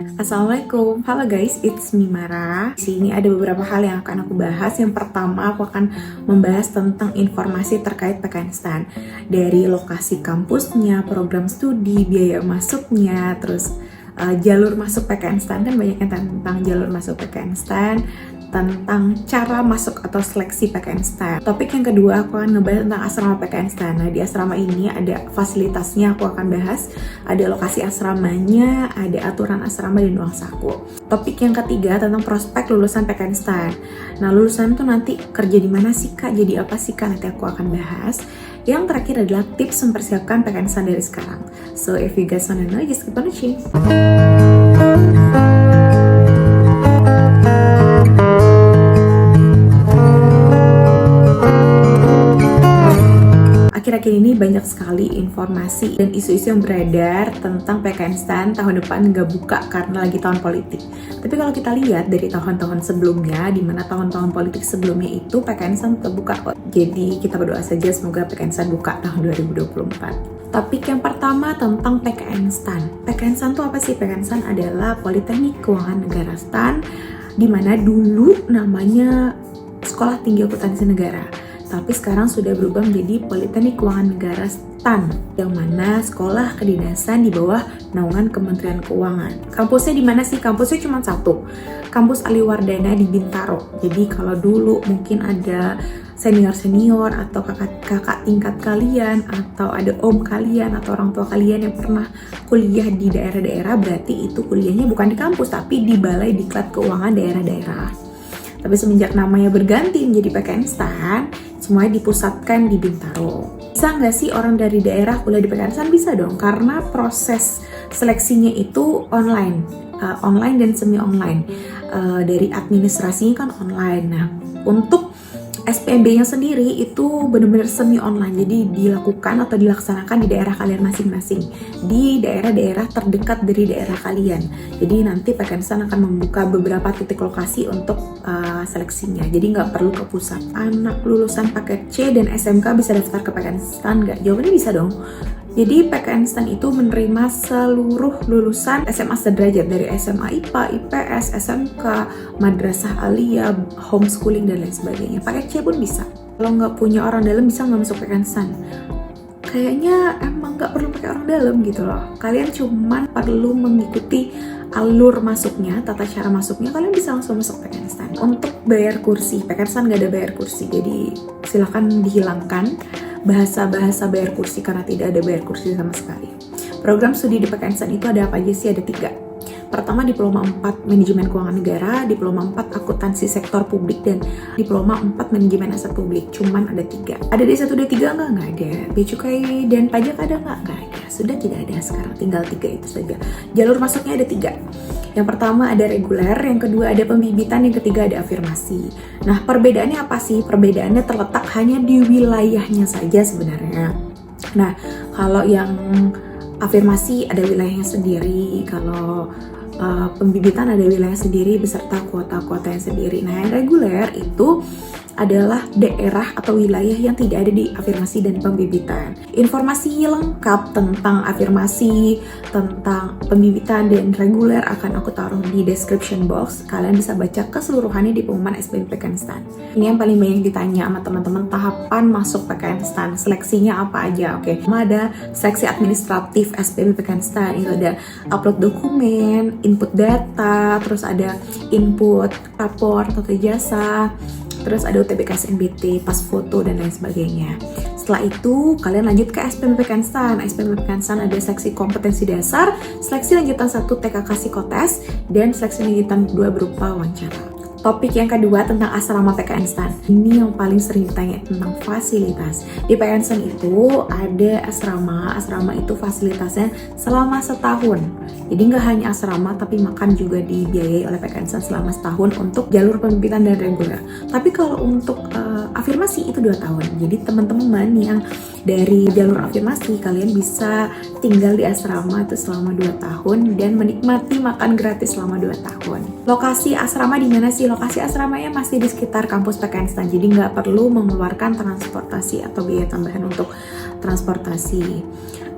Assalamualaikum, halo guys, it's me Mara. Di sini ada beberapa hal yang akan aku bahas. Yang pertama, aku akan membahas tentang informasi terkait PKN dari lokasi kampusnya, program studi, biaya masuknya, terus jalur masuk PKN kan banyak yang tentang jalur masuk PKN tentang cara masuk atau seleksi PKN. Topik yang kedua aku akan ngebahas tentang asrama PKN. Nah, di asrama ini ada fasilitasnya aku akan bahas, ada lokasi asramanya, ada aturan asrama dan uang saku. Topik yang ketiga tentang prospek lulusan PKN. Nah, lulusan tuh nanti kerja di mana sih Kak? Jadi apa sih Kak? Nanti aku akan bahas. Yang terakhir adalah tips mempersiapkan PKN dari sekarang. So if you guys wanna know, just keep on watching. Akhir-akhir ini banyak sekali informasi dan isu-isu yang beredar tentang PKN tahun depan nggak buka karena lagi tahun politik. Tapi kalau kita lihat dari tahun-tahun sebelumnya, di mana tahun-tahun politik sebelumnya itu PKN terbuka kok. Jadi kita berdoa saja semoga PKN buka tahun 2024. Topik yang pertama tentang PKN PKN itu apa sih? PKN adalah Politeknik Keuangan Negara di mana dulu namanya Sekolah Tinggi Akuntansi Negara. Tapi sekarang sudah berubah menjadi Politeknik Keuangan Negara yang mana sekolah kedinasan di bawah naungan Kementerian Keuangan. Kampusnya di mana sih? Kampusnya cuma satu, Kampus Aliwardana di Bintaro. Jadi kalau dulu mungkin ada senior-senior atau kakak tingkat kalian, atau ada om kalian atau orang tua kalian yang pernah kuliah di daerah-daerah, berarti itu kuliahnya bukan di kampus tapi di Balai Diklat Keuangan daerah-daerah. Tapi semenjak namanya berganti menjadi PKN semuanya dipusatkan di Bintaro. Bisa nggak sih orang dari daerah kuliah di PKN? Bisa dong, karena proses seleksinya itu online dan semi online. Dari administrasinya kan online. Nah, untuk SPMB-nya sendiri itu benar-benar semi online, jadi dilakukan atau dilaksanakan di daerah kalian masing-masing, di daerah-daerah terdekat dari daerah kalian. Jadi nanti PKN akan membuka beberapa titik lokasi untuk seleksinya, jadi nggak perlu ke pusat. Anak lulusan paket C dan SMK bisa daftar ke PKN nggak? Jawabannya bisa dong. Jadi PKN itu menerima seluruh lulusan SMA sederajat dari SMA IPA, IPS, SMK, Madrasah Aliyah, homeschooling dan lain sebagainya. Paket C pun bisa. Kalau nggak punya orang dalam bisa nggak masuk PKN Kayaknya emang nggak perlu pakai orang dalam gitu loh. Kalian cuma perlu mengikuti alur masuknya, tata cara masuknya, kalian bisa langsung masuk PKN. Untuk bayar kursi, PKN nggak ada bayar kursi, jadi silahkan dihilangkan bahasa-bahasa bayar kursi karena tidak ada bayar kursi sama sekali. Program studi di PKN itu ada apa aja sih? Ada 3. Pertama, Diploma 4 Manajemen Keuangan Negara, Diploma 4 Akuntansi Sektor Publik, dan Diploma 4 Manajemen Aset Publik. Cuman ada 3. Ada D1, D3 nggak? Nggak ada. Bea Cukai dan Pajak ada nggak? Nggak ada. Sudah tidak ada sekarang. Tinggal 3 itu saja. Jalur masuknya ada 3. Yang pertama ada reguler, yang kedua ada pembibitan, yang ketiga ada afirmasi. Nah, perbedaannya apa sih? Perbedaannya terletak hanya di wilayahnya saja sebenarnya. Nah, kalau yang afirmasi ada wilayahnya sendiri, kalau pembibitan ada wilayah sendiri beserta kuota-kuota yang sendiri. Nah, yang reguler itu adalah daerah atau wilayah yang tidak ada di afirmasi dan pembibitan. Informasi lengkap tentang afirmasi, tentang pembibitan dan reguler akan aku taruh di description box. Kalian bisa baca keseluruhannya di pengumuman SBM PKN Ini yang paling banyak ditanya sama teman-teman, tahapan masuk PKN seleksinya apa aja? Oke, ada seleksi administratif SBM PKN itu ada upload dokumen, input data, terus ada input rapor atau jasa, terus ada UTBK SNBT, pas foto, dan lain sebagainya. Setelah itu, kalian lanjut ke SPM PKN SPM PKN ada seleksi kompetensi dasar, seleksi lanjutan 1 TKK Psikotes, dan seleksi lanjutan 2 berupa wawancara. Topik yang kedua tentang asrama PKN Ini yang paling sering ditanya tentang fasilitas. Di PKN itu ada asrama itu fasilitasnya selama setahun. Jadi nggak hanya asrama, tapi makan juga dibiayai oleh PKN selama setahun untuk jalur pembibitan dan reguler. Tapi kalau untuk afirmasi itu 2 tahun. Jadi teman-teman yang dari jalur afirmasi, kalian bisa tinggal di asrama itu selama 2 tahun dan menikmati makan gratis selama 2 tahun. Lokasi asrama di mana sih? Lokasi asramanya masih di sekitar kampus PKN jadi nggak perlu mengeluarkan transportasi atau biaya tambahan untuk transportasi.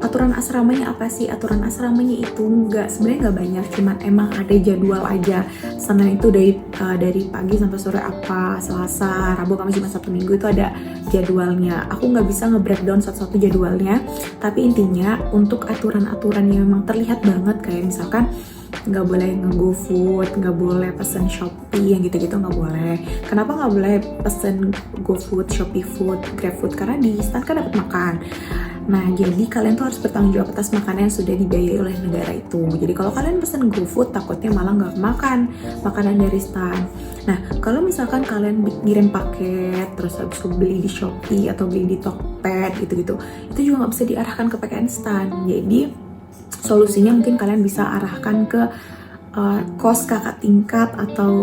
aturan asramanya apa sih? Aturan asramanya itu sebenarnya nggak banyak, cuman emang ada jadwal aja. Senin itu dari pagi sampai sore apa, Selasa, Rabu, Kamis, Jumat, Sabtu, Minggu itu ada jadwalnya. Aku nggak bisa nge-breakdown satu-satu jadwalnya, tapi intinya untuk aturan-aturan yang memang terlihat banget, kayak misalkan nggak boleh nge-GoFood, nggak boleh pesen Shopee, yang gitu-gitu nggak boleh. Kenapa nggak boleh pesen GoFood, Shopee Food, GrabFood? Karena di stan kan dapat makan. Nah, jadi kalian tuh harus bertanggung jawab atas makanan yang sudah dibiayai oleh negara itu. Jadi kalau kalian pesen GoFood, takutnya malah nggak makan makanan dari stan. Nah, kalau misalkan kalian ngirim paket, terus habis itu beli di Shopee atau beli di Tokped gitu-gitu, itu juga nggak bisa diarahkan ke PKN stan. Jadi solusinya mungkin kalian bisa arahkan ke kos kakak tingkat atau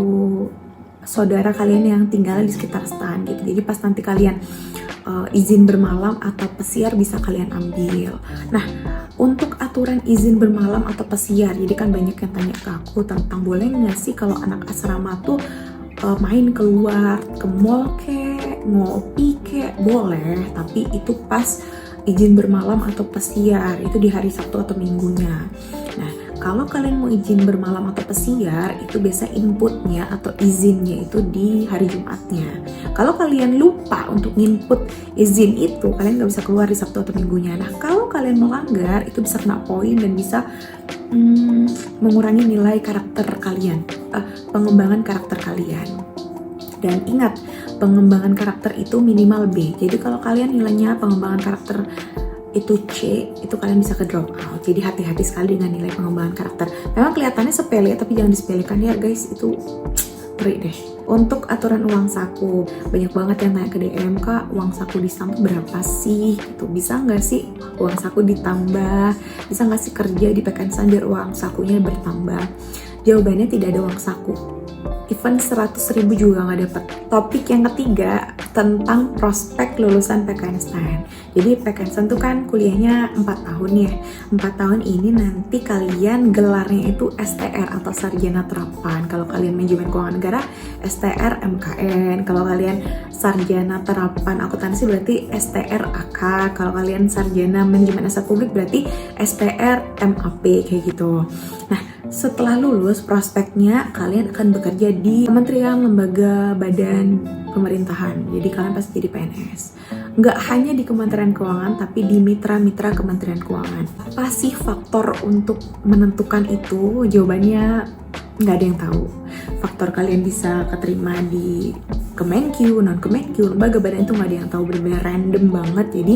saudara kalian yang tinggal di sekitar stan gitu. Jadi pas nanti kalian izin bermalam atau pesiar bisa kalian ambil. Nah, untuk aturan izin bermalam atau pesiar, jadi kan banyak yang tanya ke aku tentang boleh nggak sih kalau anak asrama tuh main keluar ke mall kek, ngopi kek, boleh, tapi itu pas izin bermalam atau pesiar, itu di hari Sabtu atau Minggunya. Nah, kalau kalian mau izin bermalam atau pesiar, itu biasa inputnya atau izinnya itu di hari Jumatnya. Kalau kalian lupa untuk input izin itu, kalian nggak bisa keluar di Sabtu atau Minggunya. Nah, kalau kalian melanggar, itu bisa kena poin dan bisa mengurangi nilai karakter kalian, pengembangan karakter kalian. Dan ingat, pengembangan karakter itu minimal B. Jadi kalau kalian nilainya pengembangan karakter itu C, itu kalian bisa ke drop out. Jadi hati-hati sekali dengan nilai pengembangan karakter. Memang kelihatannya sepele, tapi jangan disepelekan ya guys, itu ngeri deh. Untuk aturan uang saku, banyak banget yang tanya ke DM, Kak, uang saku di stan berapa sih? Gitu. Bisa nggak sih uang saku ditambah? Bisa nggak sih kerja di PKN stan biar uang sakunya bertambah? Jawabannya tidak ada uang saku. Even 100.000 juga nggak dapet. Topik yang ketiga tentang prospek lulusan PKN stan. Jadi PKN stan tuh kan kuliahnya 4 tahun ya. 4 tahun ini nanti kalian gelarnya itu STR atau Sarjana Terapan. Kalau kalian manajemen keuangan negara, STR MKN. Kalau kalian Sarjana Terapan akuntansi berarti STR AK. Kalau kalian Sarjana Manajemen Aset Publik berarti STR MAP kayak gitu. Nah, setelah lulus, prospeknya kalian akan bekerja di kementerian, lembaga, badan pemerintahan. Jadi kalian pasti jadi PNS. Nggak hanya di Kementerian Keuangan, tapi di mitra-mitra Kementerian Keuangan. Apa sih faktor untuk menentukan itu? Jawabannya nggak ada yang tahu. Faktor kalian bisa keterima di Kemenkyu, non-Kemenkyu, lembaga badan itu nggak ada yang tahu, bener-bener random banget. Jadi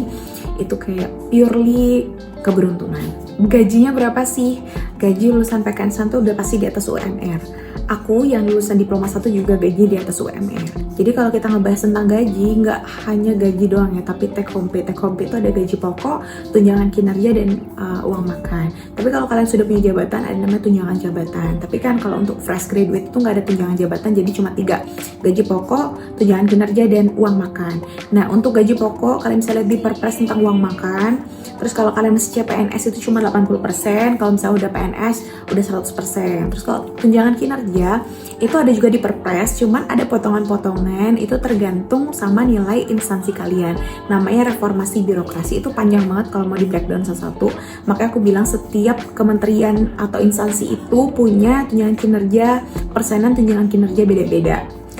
itu kayak purely keberuntungan. Gajinya berapa sih? Gaji lulusan PKN stan tuh udah pasti di atas UMR. Aku yang lulusan diploma 1 juga gaji di atas UMR. Jadi kalau kita ngebahas tentang gaji, nggak hanya gaji doang ya, tapi take home pay. Take home pay itu ada gaji pokok, tunjangan kinerja, dan uang makan. Tapi kalau kalian sudah punya jabatan, ada namanya tunjangan jabatan. Tapi kan kalau untuk fresh graduate itu nggak ada tunjangan jabatan, jadi cuma 3. Gaji pokok, tunjangan kinerja, dan uang makan. Nah, untuk gaji pokok, kalian bisa lihat di Perpres tentang uang makan. Terus kalau kalian masih CPNS itu cuma 80%, kalau misalnya udah PNS udah 100%. Terus kalau tunjangan kinerja itu ada juga di Perpres, cuman ada potongan-potongan, itu tergantung sama nilai instansi kalian. Namanya reformasi birokrasi, itu panjang banget kalau mau di breakdown satu-satu. Makanya aku bilang setiap kementerian atau instansi itu punya tunjangan kinerja, persenan tunjangan kinerja beda-beda.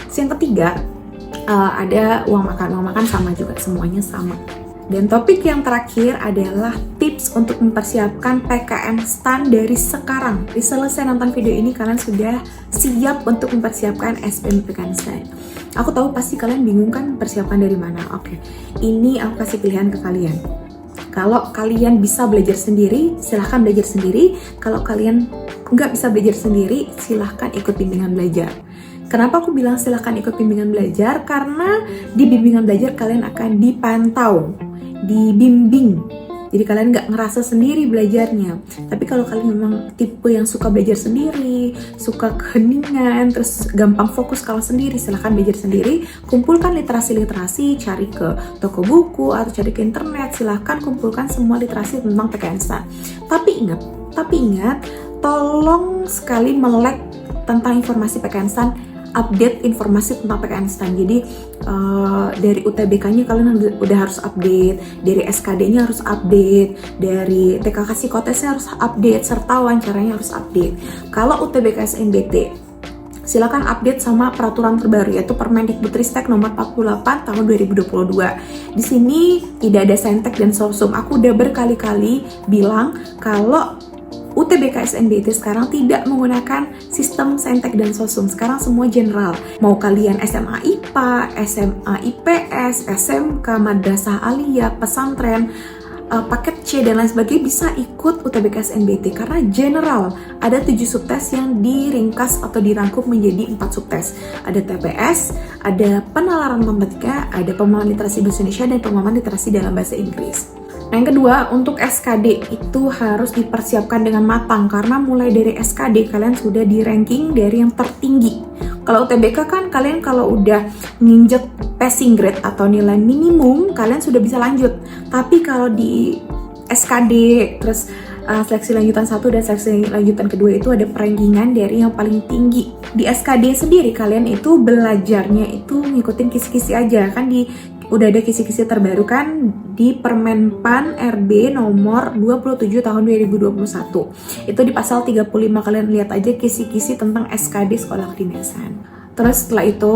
Terus yang ketiga, ada uang makan. Uang makan sama juga, semuanya sama. Dan topik yang terakhir adalah tips untuk mempersiapkan PKN stan dari sekarang. Di selesai nonton video ini, kalian sudah siap untuk mempersiapkan SBM PKN stan. Aku tahu pasti kalian bingung kan persiapan dari mana. Oke, ini aku kasih pilihan ke kalian. Kalau kalian bisa belajar sendiri, silahkan belajar sendiri. Kalau kalian nggak bisa belajar sendiri, silahkan ikut bimbingan belajar. Kenapa aku bilang silahkan ikut bimbingan belajar? Karena di bimbingan belajar kalian akan dipantau, dibimbing. Jadi kalian nggak ngerasa sendiri belajarnya. Tapi kalau kalian memang tipe yang suka belajar sendiri, suka keheningan, terus gampang fokus kalau sendiri, silahkan belajar sendiri. Kumpulkan literasi-literasi, cari ke toko buku atau cari ke internet. Silahkan kumpulkan semua literasi tentang PKN stan. Tapi ingat, tolong sekali melek tentang informasi PKN stan update informasi tentang PKN STAN. Jadi dari UTBK-nya kalian udah harus update, dari SKD-nya harus update, dari TKK Psikotesnya harus update, serta wawancaranya harus update. Kalau UTBK SNBT, silakan update sama peraturan terbaru yaitu Permendikbudristek nomor 48 tahun 2022. Di sini tidak ada Saintek dan Sosum. Aku udah berkali-kali bilang kalau UTBK SNBT sekarang tidak menggunakan sistem Saintek dan Sosum. Sekarang semua general. Mau kalian SMA IPA, SMA IPS, SMK, Madrasah Aliyah, pesantren, paket C dan lain sebagainya bisa ikut UTBK SNBT karena general. Ada 7 subtes yang diringkas atau dirangkum menjadi 4 subtes. Ada TPS, ada penalaran matematika, ada pemahaman literasi bahasa Indonesia, dan pemahaman literasi dalam bahasa Inggris. Nah, yang kedua, untuk SKD itu harus dipersiapkan dengan matang karena mulai dari SKD kalian sudah di ranking dari yang tertinggi. Kalau UTBK kan kalian kalau udah nginjek passing grade atau nilai minimum kalian sudah bisa lanjut. Tapi kalau di SKD terus seleksi lanjutan 1 dan seleksi lanjutan kedua itu ada perankingan dari yang paling tinggi. Di SKD sendiri kalian itu belajarnya itu ngikutin kisi-kisi aja kan udah ada kisi-kisi terbaru kan di Permenpan RB nomor 27 tahun 2021. Itu di pasal 35 kalian lihat aja kisi-kisi tentang SKD sekolah kedinasan. Terus setelah itu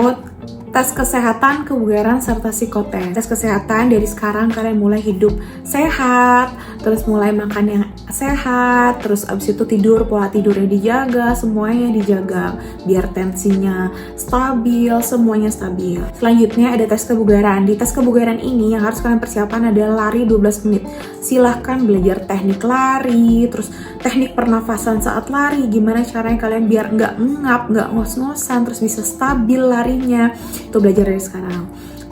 tes kesehatan, kebugaran, serta psikotes. Tes kesehatan dari sekarang kalian mulai hidup sehat, terus mulai makan yang sehat, terus abis itu tidur, pola tidurnya dijaga, semuanya dijaga biar tensinya stabil, semuanya stabil. Selanjutnya ada tes kebugaran. Di tes kebugaran ini yang harus kalian persiapkan adalah lari 12 menit. Silahkan belajar teknik lari, terus teknik pernafasan saat lari, gimana caranya kalian biar nggak ngap, nggak ngos-ngosan, terus bisa stabil larinya. Itu belajar dari sekarang.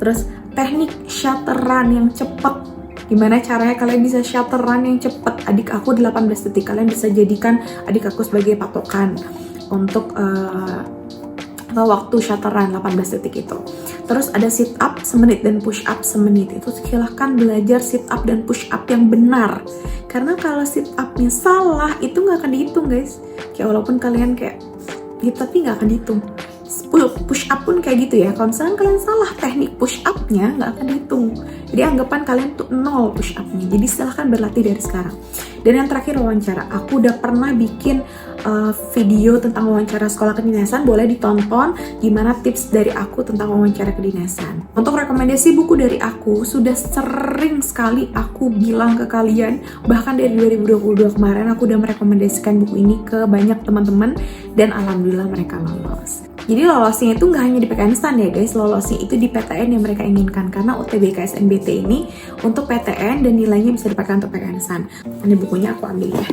Terus teknik shutter run yang cepet, gimana caranya kalian bisa shutter run yang cepet. Adik aku 18 detik, kalian bisa jadikan adik aku sebagai patokan untuk waktu shutter run 18 detik itu. Terus ada sit up semenit dan push up semenit. Itu silahkan belajar sit up dan push up yang benar, karena kalau sit upnya salah itu nggak akan dihitung guys. Kayak walaupun kalian kayak gitu tapi nggak akan dihitung. Push up pun kayak gitu ya. Kalau misalnya kalian salah teknik push up-nya nggak akan dihitung. Jadi anggapan kalian tuh 0 push up-nya. Jadi silahkan berlatih dari sekarang. Dan yang terakhir wawancara. Aku udah pernah bikin video tentang wawancara sekolah kedinasan. Boleh ditonton gimana tips dari aku tentang wawancara kedinasan. Untuk rekomendasi buku dari aku, sudah sering sekali aku bilang ke kalian. Bahkan dari 2022 kemarin aku udah merekomendasikan buku ini ke banyak teman-teman. Dan alhamdulillah mereka lolos. Jadi lolosnya itu nggak hanya di PKN STAN ya guys, lolosnya itu di PTN yang mereka inginkan. Karena UTBK SNBT ini untuk PTN dan nilainya bisa dipakai untuk PKN STAN. Ini bukunya aku ambil ya.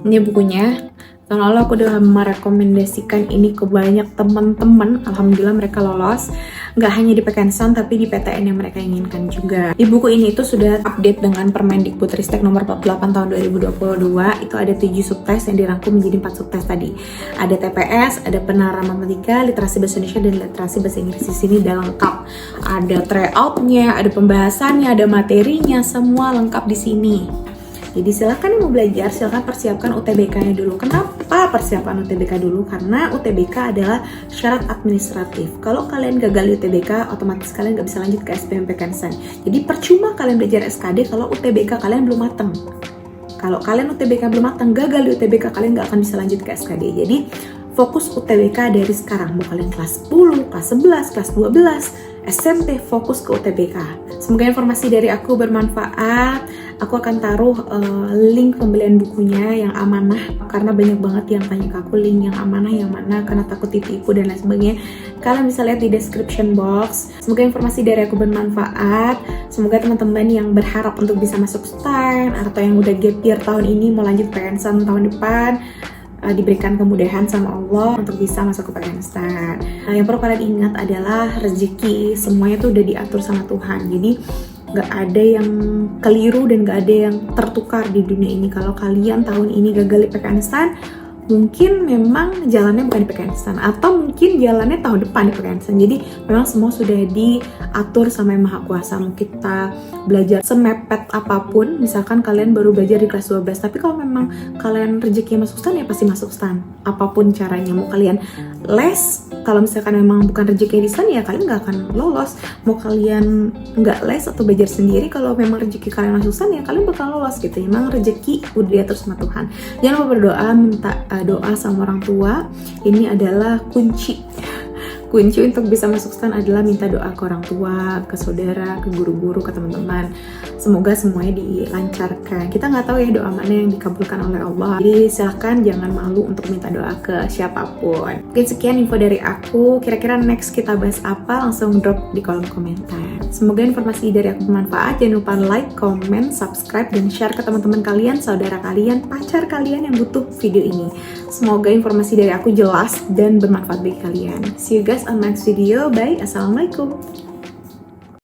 Ini bukunya. Tahun lalu aku udah merekomendasikan ini ke banyak teman-teman. Alhamdulillah mereka lolos. Nggak hanya di PKN STAN tapi di PTN yang mereka inginkan juga. Di buku ini itu sudah update dengan Permendikbudristek nomor 48 tahun 2022. Itu ada 7 subtes yang dirangkum menjadi 4 subtes tadi. Ada TPS, ada penalaran matematika, literasi bahasa Indonesia, dan literasi bahasa Inggris. Di sini udah lengkap. Ada tryout-nya, ada pembahasannya, ada materinya, semua lengkap di sini. Jadi silahkan yang mau belajar, silahkan persiapkan UTBK-nya dulu. Kenapa persiapan UTBK dulu? Karena UTBK adalah syarat administratif. Kalau kalian gagal di UTBK, otomatis kalian nggak bisa lanjut ke SBMPTN STAN. Jadi percuma kalian belajar SKD kalau UTBK kalian belum mateng. Kalau kalian UTBK belum mateng, gagal di UTBK, kalian nggak akan bisa lanjut ke SKD. Jadi fokus UTBK dari sekarang. Mau kalian kelas 10, kelas 11, kelas 12, SMP, fokus ke UTBK. Semoga informasi dari aku bermanfaat. Aku akan taruh link pembelian bukunya yang amanah, karena banyak banget yang tanya ke aku link yang amanah yang mana, karena takut ditipu dan lain sebagainya. Kalian bisa lihat di description box. Semoga informasi dari aku bermanfaat. Semoga teman-teman yang berharap untuk bisa masuk STAN atau yang udah gap year tahun ini mau lanjut PKN STAN tahun depan, diberikan kemudahan sama Allah untuk bisa masuk ke PKN STAN. Yang perlu kalian ingat adalah rezeki semuanya tuh udah diatur sama Tuhan. Jadi gak ada yang keliru dan gak ada yang tertukar di dunia ini. Kalau kalian tahun ini gagal di PKN STAN, mungkin memang jalannya bukan di PKN instan, atau mungkin jalannya tahun depan di PKN instan. Jadi memang semua sudah diatur sama Yang Maha Kuasa. Mau kita belajar semepet apapun, misalkan kalian baru belajar di kelas 12, tapi kalau memang kalian rezekinya masuk stan, ya pasti masuk stan apapun caranya. Mau kalian les, kalau misalkan memang bukan rezeki di stan, ya kalian nggak akan lolos. Mau kalian nggak les atau belajar sendiri, kalau memang rezeki kalian masuk stan, ya kalian bakal lolos gitu. Memang rezeki udah diatur sama Tuhan. Jangan lupa berdoa, minta doa sama orang tua. Ini adalah kunci untuk bisa masuk stan adalah minta doa ke orang tua, ke saudara, ke guru-guru, ke teman-teman. Semoga semuanya dilancarkan. Kita nggak tahu ya doa mana yang dikabulkan oleh Allah. Jadi silahkan jangan malu untuk minta doa ke siapapun. Oke, sekian info dari aku. Kira-kira next kita bahas apa? Langsung drop di kolom komentar. Semoga informasi dari aku bermanfaat. Jangan lupa like, comment, subscribe, dan share ke teman-teman kalian, saudara kalian, pacar kalian yang butuh video ini. Semoga informasi dari aku jelas dan bermanfaat bagi kalian. See you guys on next video. Bye. Assalamualaikum.